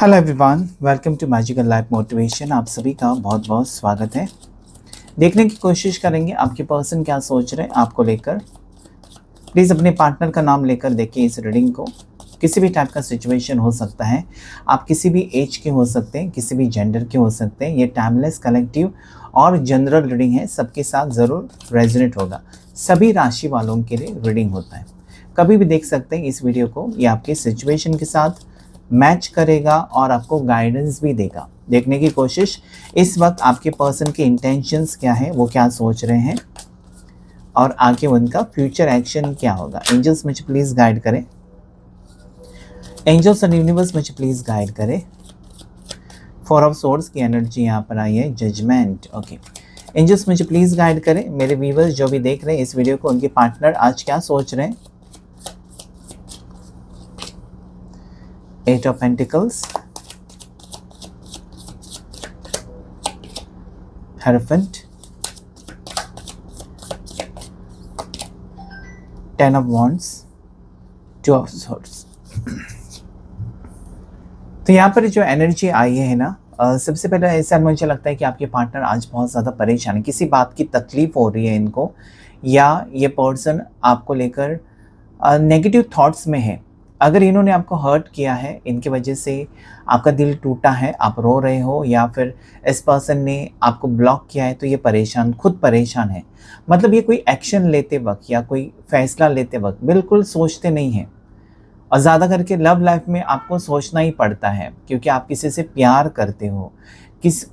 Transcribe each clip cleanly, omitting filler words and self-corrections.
Hello everyone, welcome to magical life motivation. आप सभी का बहुत बहुत स्वागत है। देखने की कोशिश करेंगे आपके पर्सन क्या सोच रहे हैं आपको लेकर। प्लीज़ अपने पार्टनर का नाम लेकर देखिए इस रीडिंग को। किसी भी टाइप का सिचुएशन हो सकता है, आप किसी भी एज के हो सकते हैं, किसी भी जेंडर के हो सकते हैं। ये टाइमलेस, कलेक्टिव और जनरल रीडिंग है, सबके साथ ज़रूर रेजोनेट होगा। सभी राशि वालों के लिए रीडिंग होता है। कभी भी देख सकते हैं इस वीडियो को, ये आपके सिचुएशन के साथ मैच करेगा और आपको गाइडेंस भी देगा। देखने की कोशिश इस वक्त आपके पर्सन के इंटेंशंस क्या है, वो क्या सोच रहे हैं और आगे उनका फ्यूचर एक्शन क्या होगा। एंजल्स मुझे प्लीज़ गाइड करें। एंजल्स एंड यूनिवर्स मुझे प्लीज़ गाइड करें। फोर ऑफ सोर्ड्स की एनर्जी यहाँ पर आई है, जजमेंट। ओके, एंजल्स मुझे प्लीज़ गाइड करें। मेरे व्यूवर्स जो भी देख रहे हैं इस वीडियो को, उनके पार्टनर आज क्या सोच रहे हैं। Eight of pentacles, hierophant, ten of wands, two of swords. तो यहाँ पर जो एनर्जी आई है ना, सबसे पहले ऐसा मुझे लगता है कि आपके पार्टनर आज बहुत ज़्यादा परेशान है, किसी बात की तकलीफ हो रही है इनको, या ये पर्सन आपको लेकर नेगेटिव थॉट्स में है। अगर इन्होंने आपको हर्ट किया है, इनकी वजह से आपका दिल टूटा है, आप रो रहे हो, या फिर इस पर्सन ने आपको ब्लॉक किया है, तो ये परेशान, खुद परेशान है। मतलब ये कोई एक्शन लेते वक्त या कोई फैसला लेते वक्त बिल्कुल सोचते नहीं हैं। और ज़्यादा करके लव लाइफ में आपको सोचना ही पड़ता है, क्योंकि आप किसी से प्यार करते हो,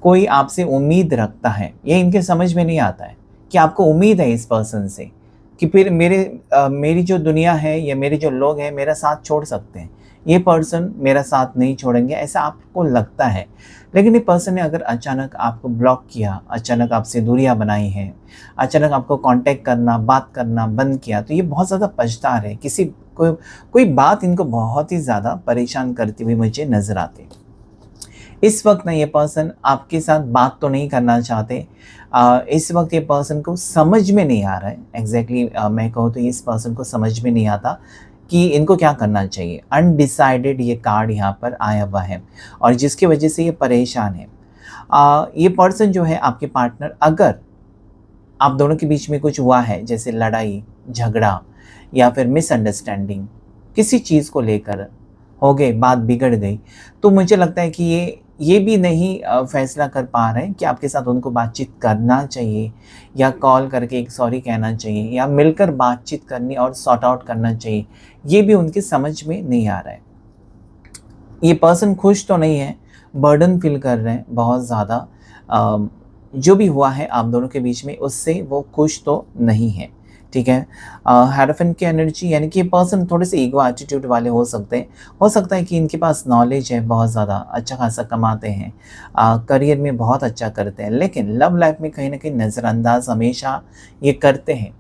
कोई आपसे उम्मीद रखता है। ये इनके समझ में नहीं आता है कि आपको उम्मीद है इस पर्सन से कि फिर मेरी जो दुनिया है या मेरे जो लोग हैं मेरा साथ छोड़ सकते हैं, ये पर्सन मेरा साथ नहीं छोड़ेंगे, ऐसा आपको लगता है। लेकिन ये पर्सन ने अगर अचानक आपको ब्लॉक किया, अचानक आपसे दूरियां बनाई हैं, अचानक आपको कांटेक्ट करना, बात करना बंद किया, तो ये बहुत ज़्यादा पछता रहे। कोई बात इनको बहुत ही ज़्यादा परेशान करती हुई मुझे नज़र आती है। इस वक्त ना ये पर्सन आपके साथ बात तो नहीं करना चाहते। इस वक्त ये पर्सन को समझ में नहीं आ रहा है एग्जैक्टली मैं कहूँ तो इस पर्सन को समझ में नहीं आता कि इनको क्या करना चाहिए। अनडिसाइडेड ये कार्ड यहाँ पर आया हुआ है और जिसकी वजह से ये परेशान है। ये पर्सन जो है आपके पार्टनर, अगर आप दोनों के बीच में कुछ हुआ है, जैसे लड़ाई झगड़ा या फिर मिसअंडरस्टैंडिंग, किसी चीज़ को लेकर हो गए, बात बिगड़ गई, तो मुझे लगता है कि ये भी नहीं फैसला कर पा रहे हैं कि आपके साथ उनको बातचीत करना चाहिए या कॉल करके एक सॉरी कहना चाहिए या मिलकर बातचीत करनी और सॉर्ट आउट करना चाहिए। ये भी उनकी समझ में नहीं आ रहा है। ये पर्सन खुश तो नहीं है, बर्डन फील कर रहे हैं बहुत ज़्यादा। जो भी हुआ है आप दोनों के बीच में, उससे वो खुश तो नहीं है। ठीक है, हेरोफेंट की एनर्जी, यानी कि ये पर्सन थोड़े से ईगो एटीट्यूड वाले हो सकते हैं। हो सकता है कि इनके पास नॉलेज है, बहुत ज़्यादा अच्छा खासा कमाते हैं, करियर में बहुत अच्छा करते हैं, लेकिन लव लाइफ में कहीं ना कहीं नज़रअंदाज हमेशा ये करते हैं।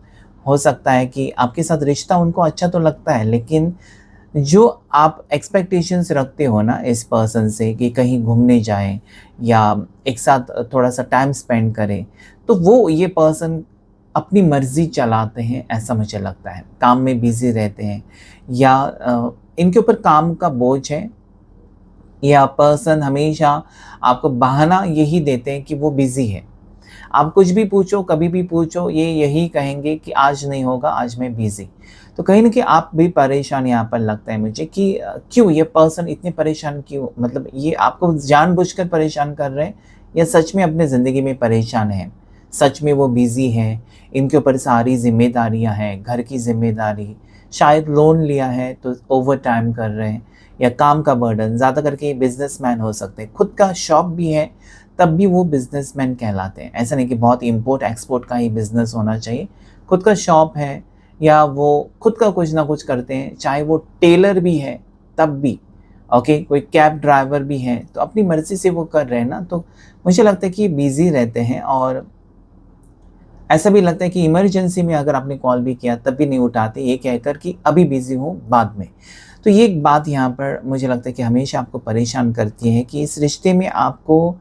हो सकता है कि आपके साथ रिश्ता उनको अच्छा तो लगता है, लेकिन जो आप एक्सपेक्टेशंस रखते हो ना इस पर्सन से कि कहीं घूमने जाएं या एक साथ थोड़ा सा टाइम स्पेंड करें, तो वो ये पर्सन अपनी मर्ज़ी चलाते हैं, ऐसा मुझे लगता है। काम में बिज़ी रहते हैं या इनके ऊपर काम का बोझ है, या पर्सन हमेशा आपको बहाना यही देते हैं कि वो बिज़ी है। आप कुछ भी पूछो, कभी भी पूछो, ये यही कहेंगे कि आज नहीं होगा, आज मैं बिज़ी। तो कहीं न कहीं आप भी परेशान यहाँ पर लगता है मुझे कि क्यों ये पर्सन इतने परेशान क्यों? मतलब ये आपको जानबूझकर परेशान कर रहे हैं या सच में अपनी ज़िंदगी में परेशान हैं? सच में वो बिज़ी हैं, इनके ऊपर सारी ज़िम्मेदारियाँ हैं, घर की ज़िम्मेदारी, शायद लोन लिया है तो ओवरटाइम कर रहे हैं, या काम का बर्डन। ज़्यादा करके ये बिज़नेसमैन हो सकते हैं, खुद का शॉप भी है, तब भी वो बिज़नेसमैन कहलाते हैं। ऐसा नहीं कि बहुत इम्पोर्ट एक्सपोर्ट का ही बिज़नेस होना चाहिए। खुद का शॉप है या वो खुद का कुछ ना कुछ करते हैं, चाहे वो टेलर भी है तब भी, ओके, कोई कैब ड्राइवर भी है, तो अपनी मर्ज़ी से वो कर रहे हैं ना। तो मुझे लगता है कि ये बिज़ी रहते हैं और ऐसा भी लगता है कि इमरजेंसी में अगर आपने कॉल भी किया तब भी नहीं उठाते, ये कहकर कि अभी बिज़ी हूँ, बाद में। तो ये एक बात यहाँ पर मुझे लगता है कि हमेशा आपको परेशान करती है कि इस रिश्ते में आपको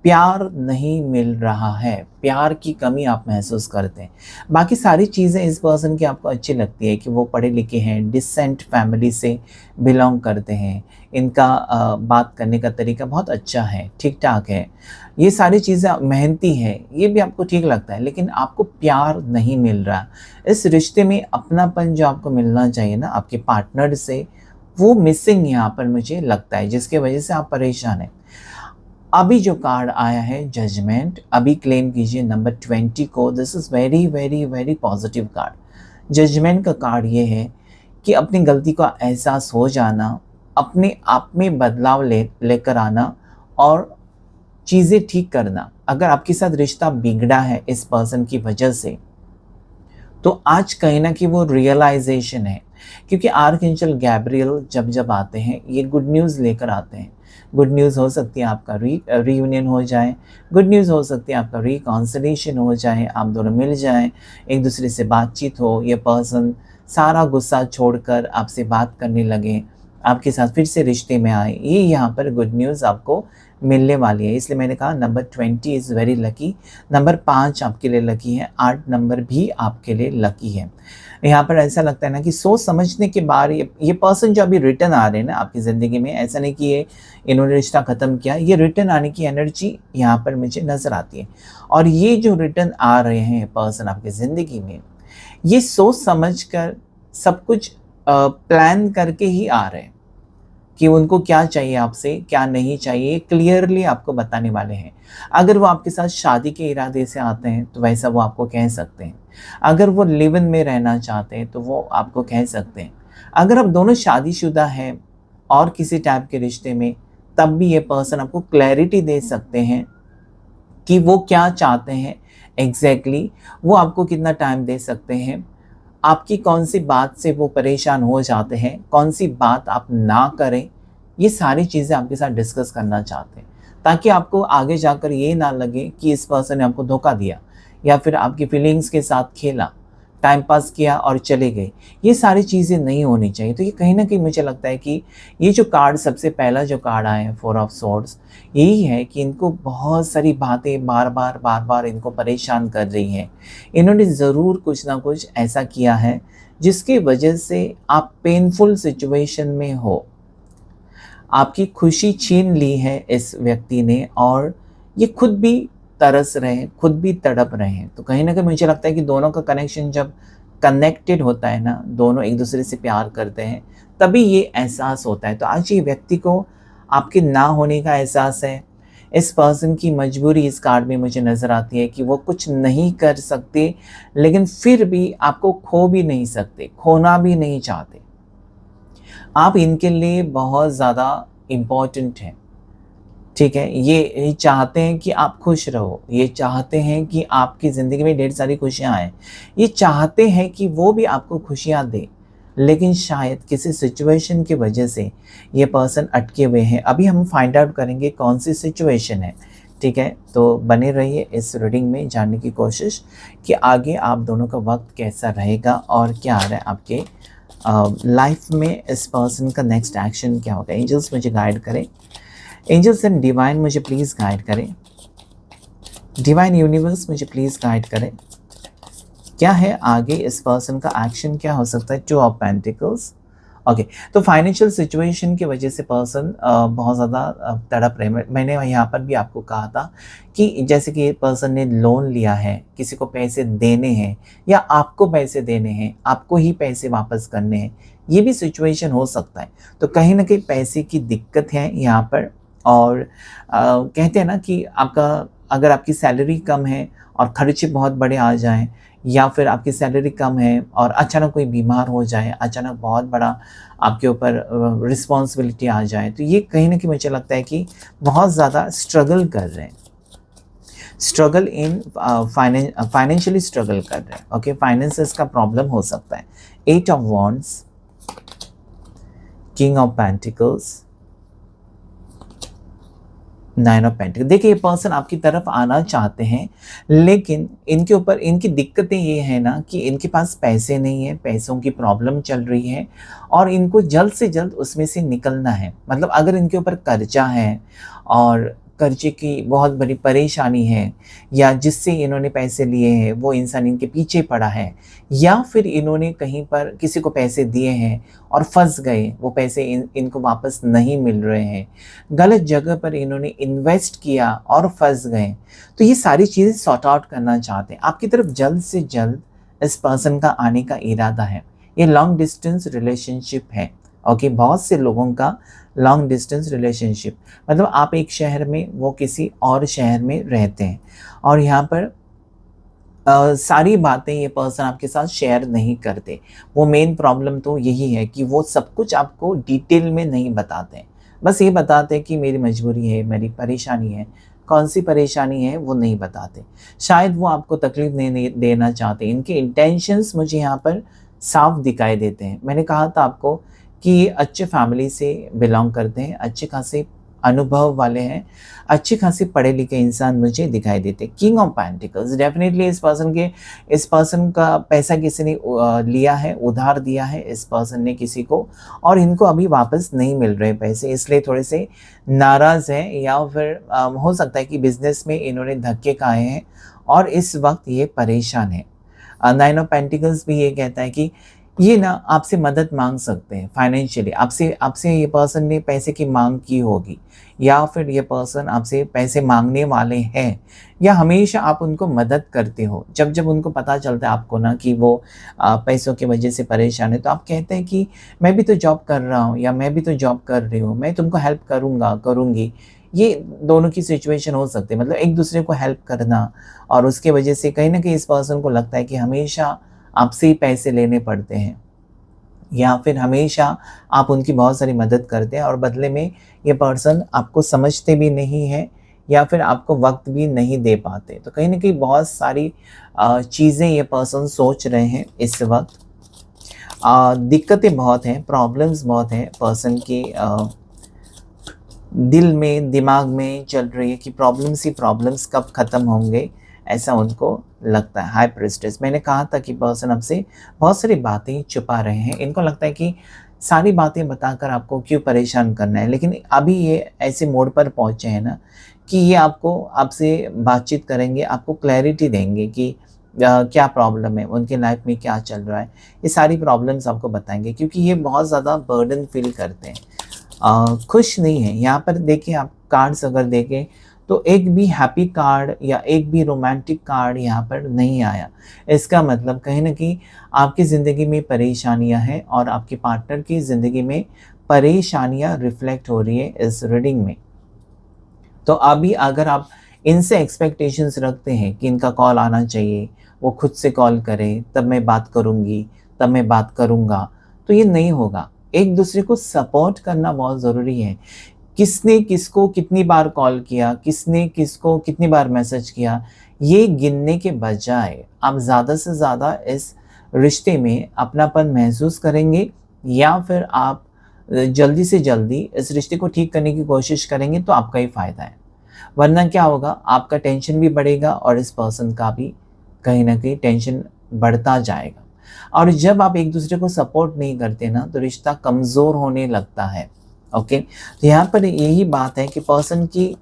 प्यार नहीं मिल रहा है, प्यार की कमी आप महसूस करते हैं। बाकी सारी चीज़ें इस पर्सन की आपको अच्छी लगती है कि वो पढ़े लिखे हैं, डिसेंट फैमिली से बिलॉन्ग करते हैं, इनका बात करने का तरीका बहुत अच्छा है, ठीक-ठाक है। ये सारी चीज़ें मेहनती हैं, ये भी आपको ठीक लगता है, लेकिन आपको प्यार नहीं मिल रहा। इस रिश्ते में अपनापन जो आपको मिलना चाहिए ना आपके पार्टनर से, वो मिसिंग यहाँ पर मुझे लगता है, जिसकी वजह से आप परेशान हैं। अभी जो कार्ड आया है जजमेंट, अभी क्लेम कीजिए नंबर 20 को। This is very very very positive card. Judgement का कार्ड ये है कि अपनी गलती का एहसास हो जाना, अपने आप में बदलाव लेकर आना और चीज़ें ठीक करना। अगर आपके साथ रिश्ता बिगड़ा है इस पर्सन की वजह से, तो आज कहीं न कहीं वो रियलाइज़ेशन है, क्योंकि आर्कएंजल गैब्रियल जब आते हैं, ये गुड न्यूज़ लेकर आते हैं। गुड न्यूज़ हो सकती है आपका रियूनियन हो जाए, गुड न्यूज़ हो सकती है आपका रिकॉन्सिलिएशन हो जाए, आप दोनों मिल जाएँ, एक-दूसरे से बातचीत हो, ये पर्सन सारा गुस्सा छोड़कर आपसे बात करने लगे, आपके साथ फिर से रिश्ते में आए। ये यहाँ पर गुड न्यूज़ आपको मिलने वाली है, इसलिए मैंने कहा number 20 is very lucky. Number 5 आपके लिए लकी है, 8 नंबर भी आपके लिए लकी है। यहाँ पर ऐसा लगता है ना कि सोच समझने के बाद ये पर्सन जो अभी रिटर्न आ रहे हैं ना आपकी ज़िंदगी में, ऐसा नहीं कि ये इन्होंने रिश्ता ख़त्म किया, ये रिटर्न आने की एनर्जी यहाँ पर मुझे नज़र आती है। और ये जो रिटर्न आ रहे हैं पर्सन आपकी ज़िंदगी में, ये सोच समझ कर सब कुछ प्लान करके ही आ रहे हैं कि उनको क्या चाहिए आपसे, क्या नहीं चाहिए, क्लियरली आपको बताने वाले हैं। अगर वो आपके साथ शादी के इरादे से आते हैं, तो वैसा वो आपको कह सकते हैं। अगर वो लिव इन में रहना चाहते हैं, तो वो आपको कह सकते हैं। अगर आप दोनों शादीशुदा हैं और किसी टाइप के रिश्ते में, तब भी ये पर्सन आपको क्लैरिटी दे सकते हैं कि वो क्या चाहते हैं एग्ज़ैक्टली, वो आपको कितना टाइम दे सकते हैं, आपकी कौन-सी बात से वो परेशान हो जाते हैं, कौन-सी बात आप ना करें, ये सारी चीज़ें आपके साथ डिस्कस करना चाहते हैं। ताकि आपको आगे जाकर ये ना लगे कि इस पर्सन ने आपको धोखा दिया या फिर आपकी फीलिंग्स के साथ खेला, टाइम पास किया और चले गए। ये सारी चीज़ें नहीं होनी चाहिए। तो ये कहीं न कहीं मुझे लगता है कि ये जो कार्ड सबसे पहला जो कार्ड आया है 4 ऑफ सोर्ड्स, यही है कि इनको बहुत सारी बातें बार-बार इनको परेशान कर रही हैं। इन्होंने ज़रूर कुछ ना कुछ ऐसा किया है जिसकी वजह से आप पेनफुल सिचुएशन में हो। आपकी खुशी छीन ली है इस व्यक्ति ने और ये खुद भी तरस रहे हैं, खुद भी तड़प रहे हैं। तो कहीं न कहीं मुझे लगता है कि दोनों का कनेक्शन जब कनेक्टेड होता है ना, दोनों एक-दूसरे से प्यार करते हैं, तभी ये एहसास होता है। तो आज ये व्यक्ति को आपके ना होने का एहसास है। इस पर्सन की मजबूरी इस कार्ड में मुझे नज़र आती है कि वो कुछ नहीं कर सकते, लेकिन फिर भी आपको खो भी नहीं सकते, खोना भी नहीं चाहते। आप इनके लिए बहुत ज़्यादा इम्पोर्टेंट हैं, ठीक है? ये चाहते हैं कि आप खुश रहो, ये चाहते हैं कि आपकी ज़िंदगी में ढेर सारी खुशियाँ आएँ, ये चाहते हैं कि वो भी आपको खुशियाँ दें, लेकिन शायद किसी सिचुएशन की वजह से ये पर्सन अटके हुए हैं। अभी हम फाइंड आउट करेंगे कौन-सी सिचुएशन है, ठीक है? तो बने रहिए इस रीडिंग में जानने की कोशिश कि आगे आप दोनों का वक़्त कैसा रहेगा और क्या आ रहा है आपके लाइफ में, इस पर्सन का नेक्स्ट एक्शन क्या होगा। एंजल्स मुझे गाइड करें, एंजल्स एंड डिवाइन मुझे प्लीज़ गाइड करें, डिवाइन यूनिवर्स मुझे प्लीज़ गाइड करें। क्या है आगे इस पर्सन का एक्शन क्या हो सकता है। 2 ऑफ पेंटिकल्स, ओके। तो फाइनेंशियल सिचुएशन की वजह से पर्सन बहुत ज़्यादा तड़प रहे हैं। मैंने यहाँ पर भी आपको कहा था कि जैसे कि पर्सन ने लोन लिया है, किसी को पैसे देने हैं या आपको पैसे देने हैं, आपको ही पैसे वापस करने हैं, ये भी सिचुएशन हो सकता है। तो कहीं न कहीं पैसे की दिक्कत है यहाँ पर। और कहते हैं ना कि आपका अगर आपकी सैलरी कम है और खर्चे बहुत बड़े आ जाएँ, या फिर आपकी सैलरी कम है और अचानक कोई बीमार हो जाए, अचानक बहुत बड़ा आपके ऊपर रिस्पॉन्सिबिलिटी आ जाए, तो ये कहीं न कहीं मुझे लगता है कि बहुत ज़्यादा स्ट्रगल कर रहे हैं। स्ट्रगल इन फाइनेंशियली स्ट्रगल कर रहे हैं, ओके। फाइनेंसेस का प्रॉब्लम हो सकता है। 8 of wands, king of pentacles, 9 of pentacle. देखिए ये पर्सन आपकी तरफ आना चाहते हैं, लेकिन इनके ऊपर इनकी दिक्कतें ये हैं ना कि इनके पास पैसे नहीं है, पैसों की प्रॉब्लम चल रही है और इनको जल्द से जल्द उसमें से निकलना है। मतलब अगर इनके ऊपर कर्जा है और कर्जे की बहुत बड़ी परेशानी है, या जिससे इन्होंने पैसे लिए हैं वो इंसान इनके पीछे पड़ा है, या फिर इन्होंने कहीं पर किसी को पैसे दिए हैं और फँस गए, वो पैसे इनको वापस नहीं मिल रहे हैं, गलत जगह पर इन्होंने इन्वेस्ट किया और फँस गए। तो ये सारी चीज़ें सॉर्ट आउट करना चाहते हैं। आपकी तरफ जल्द से जल्द इस पर्सन का आने का इरादा है। ये लॉन्ग डिस्टेंस रिलेशनशिप है। ओके, बहुत से लोगों का लॉन्ग डिस्टेंस रिलेशनशिप मतलब आप एक शहर में, वो किसी और शहर में रहते हैं, और यहाँ पर सारी बातें ये पर्सन आपके साथ शेयर नहीं करते। वो मेन प्रॉब्लम तो यही है कि वो सब कुछ आपको डिटेल में नहीं बताते। बस ये बताते हैं कि मेरी मजबूरी है, मेरी परेशानी है। कौन-सी परेशानी है वो नहीं बताते। शायद वो आपको तकलीफ़ नहीं देना चाहते। इनके इंटेंशंस मुझे यहाँ पर साफ दिखाई देते हैं। मैंने कहा था आपको कि ये अच्छे फैमिली से बिलॉन्ग करते हैं, अच्छे खासे अनुभव वाले हैं, अच्छे खासे पढ़े लिखे इंसान मुझे दिखाई देते हैं। किंग ऑफ पेंटिकल्स डेफ़िनेटली इस पर्सन का पैसा किसी ने लिया है, उधार दिया है इस पर्सन ने किसी को, और इनको अभी वापस नहीं मिल रहे पैसे, इसलिए थोड़े से नाराज़ हैं, या फिर हो सकता है कि बिज़नेस में इन्होंने धक्के खाए हैं और इस वक़्त ये परेशान हैं। नाइन ऑफ पेंटिकल्स भी ये कहता है कि ये ना आपसे मदद माँग सकते हैं फाइनेंशियली। आपसे आपसे ये पर्सन ने पैसे की माँग की होगी, या फिर ये पर्सन आपसे पैसे माँगने वाले हैं, या हमेशा आप उनको मदद करते हो। जब उनको पता चलता है आपको ना कि वो पैसों की वजह से परेशान है, तो आप कहते हैं कि मैं भी तो जॉब कर रहा हूँ, या मैं भी तो जॉब कर रही हूँ, मैं तुमको हेल्प करूँगा, करूँगी। ये दोनों की सिचुएशन हो सकती है, मतलब एक-दूसरे को हेल्प करना, और उसके वजह से कहीं न कहीं इस पर्सन को लगता है कि हमेशा आपसे ही पैसे लेने पड़ते हैं, या फिर हमेशा आप उनकी बहुत सारी मदद करते हैं, और बदले में ये पर्सन आपको समझते भी नहीं हैं, या फिर आपको वक़्त भी नहीं दे पाते। तो कहीं न कहीं बहुत सारी चीज़ें ये पर्सन सोच रहे हैं इस वक़्त। दिक्कतें बहुत हैं, प्रॉब्लम्स बहुत हैं पर्सन की दिल में, दिमाग में चल रही है कि प्रॉब्लम्स ही प्रॉब्लम्स कब ख़त्म होंगे, ऐसा उनको लगता है। हाई प्रीस्टेस, मैंने कहा था कि पर्सन आपसे बहुत सारी बातें छुपा रहे हैं। इनको लगता है कि सारी बातें बताकर आपको क्यों परेशान करना है, लेकिन अभी ये ऐसे मोड़ पर पहुँचे हैं ना कि ये आपसे बातचीत करेंगे, आपको क्लैरिटी देंगे कि क्या प्रॉब्लम है, उनके लाइफ में क्या चल रहा है। ये सारी प्रॉब्लम्स आपको बताएँगे, क्योंकि ये बहुत ज़्यादा बर्डन फ़ील करते हैं। खुश नहीं है। यहाँ पर देखिए, आप कार्ड्स अगर देखें तो एक भी हैप्पी कार्ड या एक भी रोमांटिक कार्ड यहाँ पर नहीं आया। इसका मतलब कहीं न कहीं आपकी ज़िंदगी में परेशानियाँ हैं, और आपके पार्टनर की ज़िंदगी में परेशानियाँ रिफ्लेक्ट हो रही है इस रीडिंग में। तो अभी अगर आप इनसे एक्सपेक्टेशंस रखते हैं कि इनका कॉल आना चाहिए, वो खुद से कॉल करें, तब मैं बात करूँगी, तब मैं बात करूँगा, तो ये नहीं होगा। एक-दूसरे को सपोर्ट करना बहुत ज़रूरी है। किसने किसको कितनी बार कॉल किया, किसने किसको कितनी बार मैसेज किया, ये गिनने के बजाय आप ज़्यादा से ज़्यादा इस रिश्ते में अपनापन महसूस करेंगे, या फिर आप जल्दी से जल्दी इस रिश्ते को ठीक करने की कोशिश करेंगे, तो आपका ही फ़ायदा है। वरना क्या होगा, आपका टेंशन भी बढ़ेगा और इस पर्सन का भी कहीं न कहीं टेंशन बढ़ता जाएगा। और जब आप एक-दूसरे को सपोर्ट नहीं करते ना, तो रिश्ता कमज़ोर होने लगता है। ओके? तो यहाँ पर यही बात है कि पर्सन की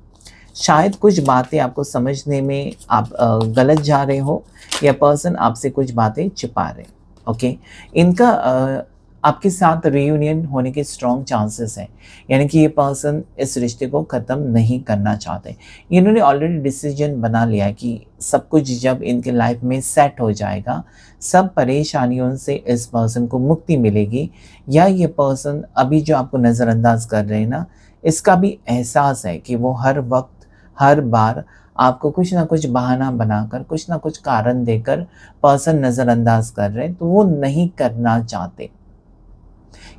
शायद कुछ बातें आपको समझने में आप गलत जा रहे हो, या पर्सन आपसे कुछ बातें छिपा रहे हैं। ओके? इनका आपके साथ रियूनियन होने के स्ट्रॉन्ग चांसेस हैं। यानी कि ये पर्सन इस रिश्ते को ख़त्म नहीं करना चाहते। इन्होंने ऑलरेडी डिसीजन बना लिया है कि सब कुछ जब इनके लाइफ में सेट हो जाएगा, सब परेशानियों से इस पर्सन को मुक्ति मिलेगी, या ये पर्सन अभी जो आपको नज़रअंदाज कर रहे हैं ना, इसका भी एहसास है कि वो हर वक़्त, हर बार आपको कुछ ना कुछ बहाना बनाकर, कुछ ना कुछ कारण देकर पर्सन नज़रअंदाज कर रहे हैं, तो वो नहीं करना चाहते।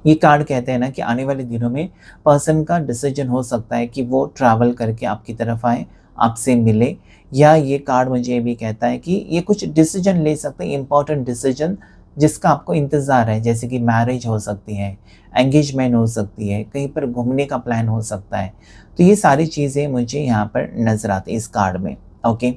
ये कार्ड कहते हैं ना कि आने वाले दिनों में पर्सन का डिसीजन हो सकता है कि वो ट्रैवल करके आपकी तरफ आए, आपसे मिले, या ये कार्ड मुझे ये भी कहता है कि ये कुछ डिसीजन ले सकते हैं, इम्पोर्टेंट डिसीजन जिसका आपको इंतज़ार है, जैसे कि मैरिज हो सकती है, एंगेजमेंट हो सकती है, कहीं पर घूमने का प्लान हो सकता है। तो ये सारी चीज़ें मुझे यहाँ पर नज़र आती हैं इस कार्ड में। ओके,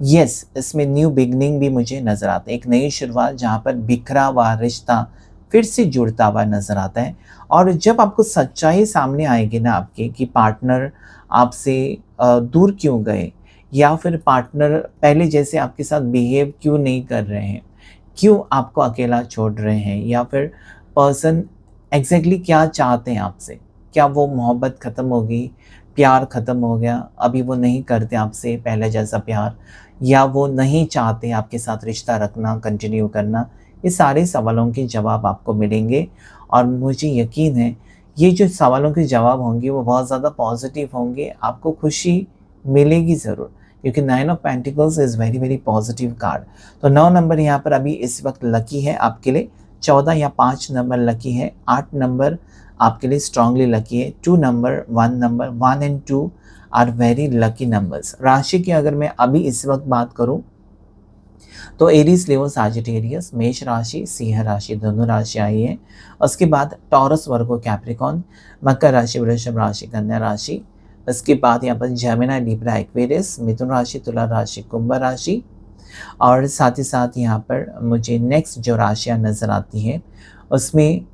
यस, इसमें न्यू बिगनिंग भी मुझे नज़र आता है, एक नई शुरुआत जहाँ पर बिखरा हुआ रिश्ता फिर से जुड़ता हुआ नज़र आता है। और जब आपको सच्चाई सामने आएगी ना आपके कि पार्टनर आपसे दूर क्यों गए, या फिर पार्टनर पहले जैसे आपके साथ बिहेव क्यों नहीं कर रहे हैं, क्यों आपको अकेला छोड़ रहे हैं, या फिर पर्सन एग्ज़ैक्टली क्या चाहते हैं आपसे? क्या वो मोहब्बत ख़त्म हो गई, प्यार ख़त्म हो गया, अभी वो नहीं करते आपसे पहले जैसा प्यार, या वो नहीं चाहते आपके साथ रिश्ता रखना, कंटिन्यू करना? ये सारे सवालों के जवाब आपको मिलेंगे और मुझे यकीन है ये जो सवालों के जवाब होंगे वो बहुत ज़्यादा पॉज़िटिव होंगे, आपको खुशी मिलेगी ज़रूर, क्योंकि 9 of pentacles is very very positive card. तो 9 नंबर यहाँ पर अभी इस वक़्त लकी है आपके लिए, 14 या 5 नंबर लकी है, 8 नंबर आपके लिए स्ट्रांगली लकी है, 2 number, 1 number, 1 and 2 are very lucky numbers. राशि की अगर मैं अभी इस वक़्त बात करूँ तो एरीज, लियो, साजिटेरियस, मेष राशि, सिंह राशि दोनों राशि आई है। उसके बाद टॉरस, वर्गो, कैप्रिकॉन, मकर राशि, वृषभ राशि, कन्या राशि। उसके बाद यहाँ पर जेमिनी, लिब्रा, एक्वेरियस, मिथुन राशि, तुला राशि, कुंभ राशि। और साथ ही साथ यहाँ पर मुझे नेक्स्ट जो राशियाँ नज़र आती हैं उसमें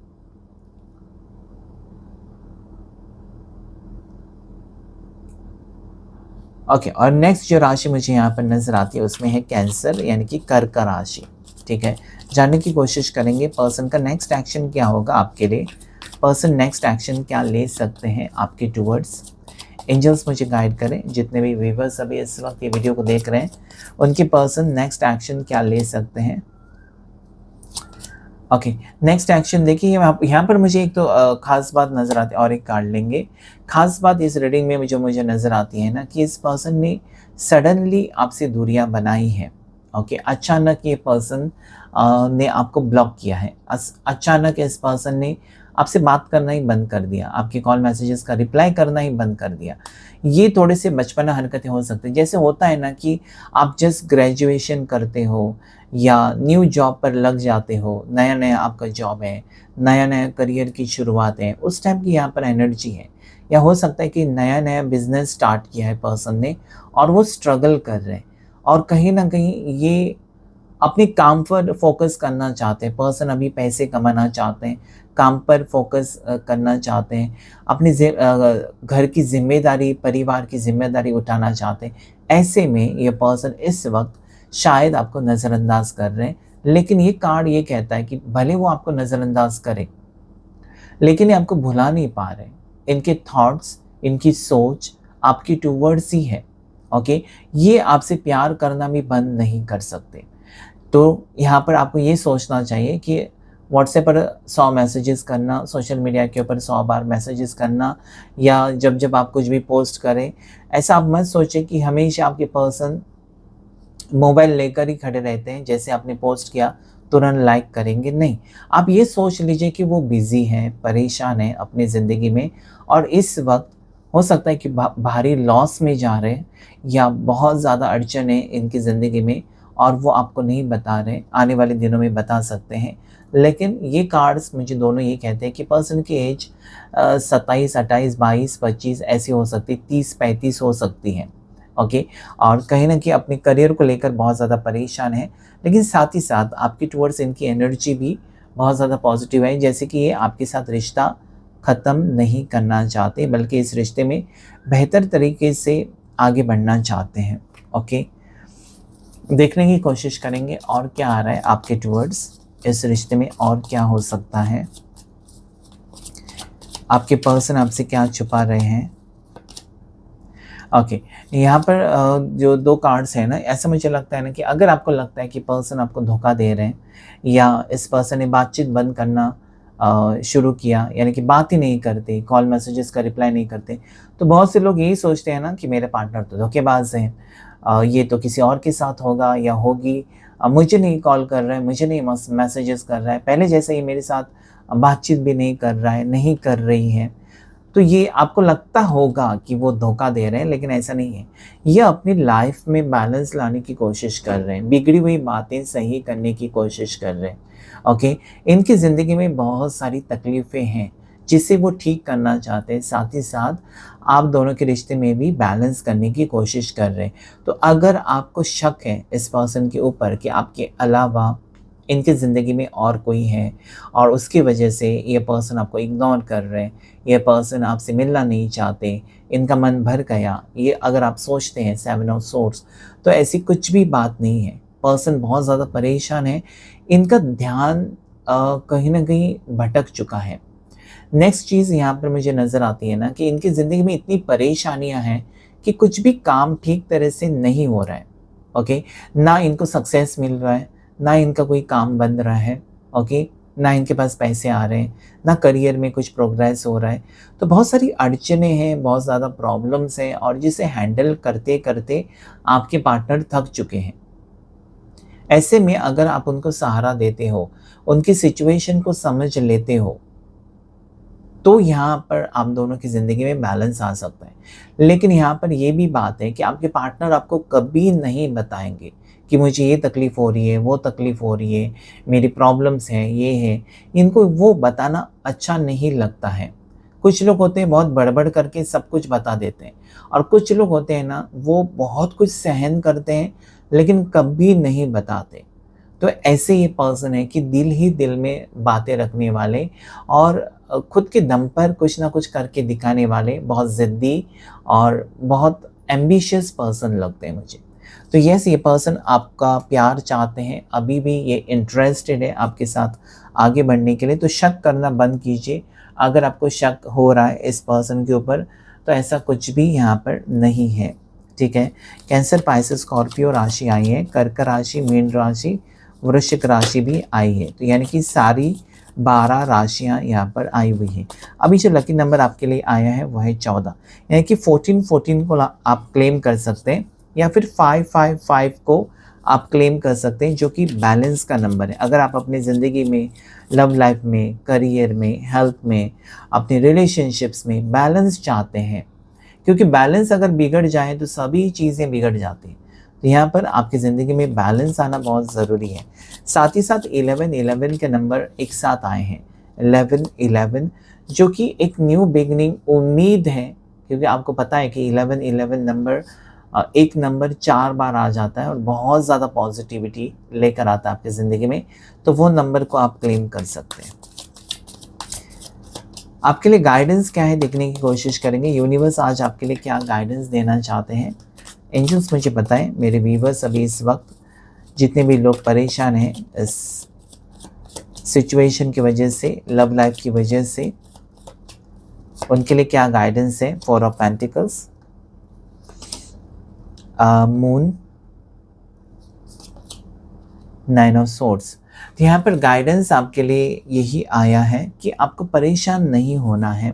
ओके, और नेक्स्ट जो राशि मुझे यहाँ पर नज़र आती है उसमें है कैंसर यानी कि कर्क राशि। ठीक है, जानने की कोशिश करेंगे पर्सन का नेक्स्ट एक्शन क्या होगा आपके लिए, पर्सन नेक्स्ट एक्शन क्या ले सकते हैं आपके टूवर्ड्स। एंजल्स मुझे गाइड करें, जितने भी व्यूवर्स अभी इस वक्त ये वीडियो को देख रहे हैं उनके पर्सन नेक्स्ट एक्शन क्या ले सकते हैं। ओके, नेक्स्ट एक्शन देखिए यहाँ पर मुझे एक तो खास बात नज़र आती है, और एक कार्ड लेंगे। खास बात इस रीडिंग में जो मुझे नज़र आती है ना कि इस पर्सन ने सडनली आपसे दूरियां बनाई हैं। ओके, अचानक ये पर्सन ने आपको ब्लॉक किया है, अचानक इस पर्सन ने आपसे बात करना ही बंद कर दिया, आपके कॉल मैसेजेस का रिप्लाई करना ही बंद कर दिया। ये थोड़े से बचपना हरकतें हो सकती हैं, जैसे होता है ना कि आप जस्ट ग्रेजुएशन करते हो या न्यू जॉब पर लग जाते हो, नया नया आपका जॉब है, नया नया करियर की शुरुआत है, उस टाइप की यहाँ पर एनर्जी है। या हो सकता है कि नया नया बिजनेस स्टार्ट किया है पर्सन ने और वो स्ट्रगल कर रहे हैं, और कहीं ना कहीं ये अपने काम पर फोकस करना चाहते हैं, पर्सन अभी पैसे कमाना चाहते हैं, काम पर फोकस करना चाहते हैं, अपनी घर की जिम्मेदारी, परिवार की जिम्मेदारी उठाना चाहते हैं। ऐसे में ये पर्सन इस वक्त शायद आपको नज़रअंदाज कर रहे हैं, लेकिन ये कार्ड ये कहता है कि भले वो आपको नज़रअंदाज करें लेकिन ये आपको भुला नहीं पा रहे। इनके थॉट्स, इनकी सोच आपकी टूवर्ड्स ही है। ओके, ये आपसे प्यार करना भी बंद नहीं कर सकते। तो यहाँ पर आपको ये सोचना चाहिए कि व्हाट्सएप पर 100 मैसेजेस करना, सोशल मीडिया के ऊपर 100 बार मैसेजेस करना, या जब जब आप कुछ भी पोस्ट करें, ऐसा आप मत सोचें कि हमेशा आपके पर्सन मोबाइल लेकर ही खड़े रहते हैं, जैसे आपने पोस्ट किया तुरंत लाइक करेंगे, नहीं। आप ये सोच लीजिए कि वो बिज़ी हैं, परेशान हैं अपनी ज़िंदगी में, और इस वक्त हो सकता है कि भारी लॉस में जा रहे हैं, या बहुत ज़्यादा अड़चन है इनकी ज़िंदगी में और वो आपको नहीं बता रहे, आने वाले दिनों में बता सकते हैं। लेकिन ये कार्ड्स मुझे दोनों ये कहते हैं कि पर्सन की एज 27, 28, 22, 25 ऐसी हो सकती है, 30, 35 हो सकती है। ओके, और कहीं न कहीं अपने करियर को लेकर बहुत ज़्यादा परेशान है, लेकिन साथ ही साथ आपकी टुवर्ड्स इनकी एनर्जी भी बहुत ज़्यादा पॉजिटिव है, जैसे कि ये आपके साथ रिश्ता ख़त्म नहीं करना चाहते, बल्कि इस रिश्ते में बेहतर तरीके से आगे बढ़ना चाहते हैं। ओके, देखने की कोशिश करेंगे और क्या आ रहा है आपके टुवर्ड्स, इस रिश्ते में और क्या हो सकता है, आपके पर्सन आपसे क्या छुपा रहे हैं। ओके, यहाँ पर जो 2 कार्ड्स हैं ना, ऐसा मुझे लगता है ना कि अगर आपको लगता है कि पर्सन आपको धोखा दे रहे हैं, या इस पर्सन ने बातचीत बंद करना शुरू किया, यानी कि बात ही नहीं करते, कॉल मैसेजेस का रिप्लाई नहीं करते, तो बहुत से लोग यही सोचते हैं ना कि मेरे पार्टनर तो धोखेबाज हैं, ये तो किसी और के साथ होगा या होगी, मुझे नहीं कॉल कर रहा है, मुझे नहीं मैसेजेस कर रहा है, पहले जैसे ही मेरे साथ बातचीत भी नहीं कर रहा है, नहीं कर रही है। तो ये आपको लगता होगा कि वो धोखा दे रहे हैं, लेकिन ऐसा नहीं है। ये अपनी लाइफ में बैलेंस लाने की कोशिश कर रहे हैं, बिगड़ी हुई बातें सही करने की कोशिश कर रहे हैं। ओके, इनकी ज़िंदगी में बहुत सारी तकलीफ़ें हैं जिसे वो ठीक करना चाहते हैं, साथ ही साथ आप दोनों के रिश्ते में भी बैलेंस करने की कोशिश कर रहे हैं। तो अगर आपको शक है इस पर्सन के ऊपर कि आपके अलावा इनकी ज़िंदगी में और कोई है और उसकी वजह से ये पर्सन आपको इग्नोर कर रहे हैं, ये पर्सन आपसे मिलना नहीं चाहते, इनका मन भर गया, ये अगर आप सोचते हैं 7 ऑफ सोर्ड्स, तो ऐसी कुछ भी बात नहीं है। पर्सन बहुत ज़्यादा परेशान है, इनका ध्यान कहीं न कहीं भटक चुका है। नेक्स्ट चीज़ यहाँ पर मुझे नज़र आती है ना कि इनकी ज़िंदगी में इतनी परेशानियाँ हैं कि कुछ भी काम ठीक तरह से नहीं हो रहा है, ओके? ना इनको सक्सेस मिल रहा है, ना इनका कोई काम बन रहा है, ओके? ना इनके पास पैसे आ रहे हैं, ना करियर में कुछ प्रोग्रेस हो रहा है। तो बहुत सारी अड़चनें हैं, बहुत ज़्यादा प्रॉब्लम्स हैं और जिसे हैंडल करते-करते आपके पार्टनर थक चुके हैं। ऐसे में अगर आप उनको सहारा देते हो, उनकी सिचुएशन को समझ लेते हो, तो यहाँ पर आप दोनों की ज़िंदगी में बैलेंस आ सकता है। लेकिन यहाँ पर ये भी बात है कि आपके पार्टनर आपको कभी नहीं बताएँगे कि मुझे ये तकलीफ़ हो रही है, वो तकलीफ़ हो रही है, मेरी प्रॉब्लम्स हैं, ये है। इनको वो बताना अच्छा नहीं लगता है। कुछ लोग होते हैं बहुत बड़बड़ करके सब कुछ बता देते हैं और कुछ लोग होते हैं ना, वो बहुत कुछ सहन करते हैं लेकिन कभी नहीं बताते। तो ऐसे ये पर्सन है कि दिल ही दिल में बातें रखने वाले और खुद के दम पर कुछ ना कुछ करके दिखाने वाले बहुत ज़िद्दी और बहुत एम्बिशियस पर्सन लगते हैं मुझे। तो यस, ये पर्सन आपका प्यार चाहते हैं, अभी भी ये इंटरेस्टेड है आपके साथ आगे बढ़ने के लिए, तो शक करना बंद कीजिए। अगर आपको शक हो रहा है इस पर्सन के ऊपर, तो ऐसा कुछ भी यहाँ पर नहीं है, ठीक है? कैंसर, पाइसेस, स्कॉर्पियो राशि आई है, कर्क राशि, मीन राशि, वृश्चिक राशि भी आई है। तो यानी कि सारी 12 राशियाँ यहाँ पर आई हुई हैं। अभी जो लकी नंबर आपके लिए आया है वो है 14, यानी कि 14 को आप क्लेम कर सकते हैं या फिर 555 को आप क्लेम कर सकते हैं, जो कि बैलेंस का नंबर है। अगर आप अपनी ज़िंदगी में, लव लाइफ में, करियर में, हेल्थ में, अपने रिलेशनशिप्स में बैलेंस चाहते हैं, क्योंकि बैलेंस अगर बिगड़ जाए तो सभी चीज़ें बिगड़ जाती हैं। तो यहाँ पर आपकी ज़िंदगी में बैलेंस आना बहुत ज़रूरी है। साथ ही साथ 11 के नंबर एक साथ आए हैं। 11 जो कि एक न्यू बिगिनिंग उम्मीद है, क्योंकि आपको पता है कि 11 नंबर एक नंबर 4 बार आ जाता है और बहुत ज़्यादा पॉजिटिविटी लेकर आता है आपकी ज़िंदगी में, तो वो नंबर को आप क्लेम कर सकते हैं। आपके लिए गाइडेंस क्या है देखने की कोशिश करेंगे। यूनिवर्स आज आपके लिए क्या गाइडेंस देना चाहते हैं, एंजल्स मुझे बताएं। मेरे व्यूवर्स अभी इस वक्त जितने भी लोग परेशान हैं इस सिचुएशन की वजह से, लव लाइफ की वजह से, उनके लिए क्या गाइडेंस है। 4 of pentacles, moon, 9 of swords. तो यहाँ पर गाइडेंस आपके लिए यही आया है कि आपको परेशान नहीं होना है,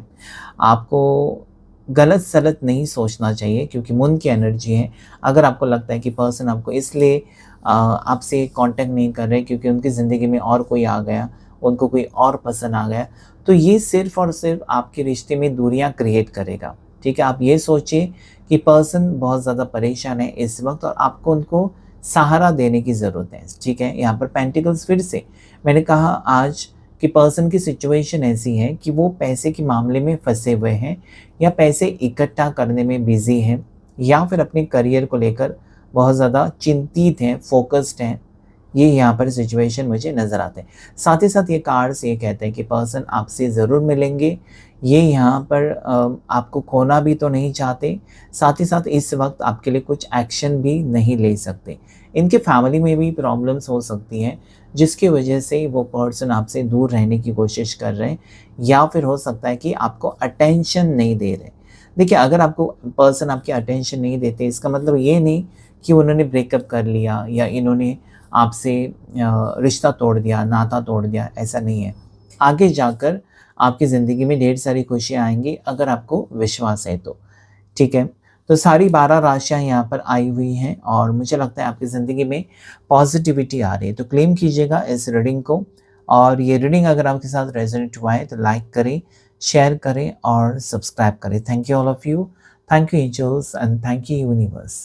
आपको गलत सलत नहीं सोचना चाहिए, क्योंकि मून की एनर्जी है। अगर आपको लगता है कि पर्सन आपको इसलिए आपसे कांटेक्ट नहीं कर रहे क्योंकि उनकी ज़िंदगी में और कोई आ गया, उनको कोई और पसंद आ गया, तो ये सिर्फ़ और सिर्फ आपके रिश्ते में दूरियां क्रिएट करेगा, ठीक है? आप ये सोचिए कि पर्सन बहुत ज़्यादा परेशान है इस वक्त और आपको उनको सहारा देने की ज़रूरत है, ठीक है? यहाँ पर पेंटिकल्स, फिर से मैंने कहा आज कि पर्सन की सिचुएशन ऐसी है कि वो पैसे के मामले में फंसे हुए हैं या पैसे इकट्ठा करने में बिज़ी हैं या फिर अपने करियर को लेकर बहुत ज़्यादा चिंतित हैं, फोकस्ड हैं। ये यहाँ पर सिचुएशन मुझे नज़र आते हैं। साथ ही साथ ये कार्ड्स ये कहते हैं कि पर्सन आपसे ज़रूर मिलेंगे। ये यहाँ पर आपको खोना भी तो नहीं चाहते, साथ ही साथ इस वक्त आपके लिए कुछ एक्शन भी नहीं ले सकते। इनके फैमिली में भी प्रॉब्लम्स हो सकती हैं, जिसकी वजह से वो पर्सन आपसे दूर रहने की कोशिश कर रहे हैं या फिर हो सकता है कि आपको अटेंशन नहीं दे रहे। देखिए, अगर आपको पर्सन आपकी अटेंशन नहीं देते, इसका मतलब ये नहीं कि उन्होंने ब्रेकअप कर लिया या इन्होंने आपसे रिश्ता तोड़ दिया, नाता तोड़ दिया, ऐसा नहीं है। आगे जाकर आपकी ज़िंदगी में ढेर सारी खुशियाँ आएँगी अगर आपको विश्वास है तो, ठीक है? तो सारी 12 राशियाँ यहाँ पर आई हुई हैं और मुझे लगता है आपकी ज़िंदगी में पॉजिटिविटी आ रही है। तो क्लेम कीजिएगा इस रीडिंग को, और ये रीडिंग अगर आपके साथ रेजोनेट हुआ है तो लाइक करें, शेयर करें और सब्सक्राइब करें। Thank you all of you. Thank you angels and thank you universe.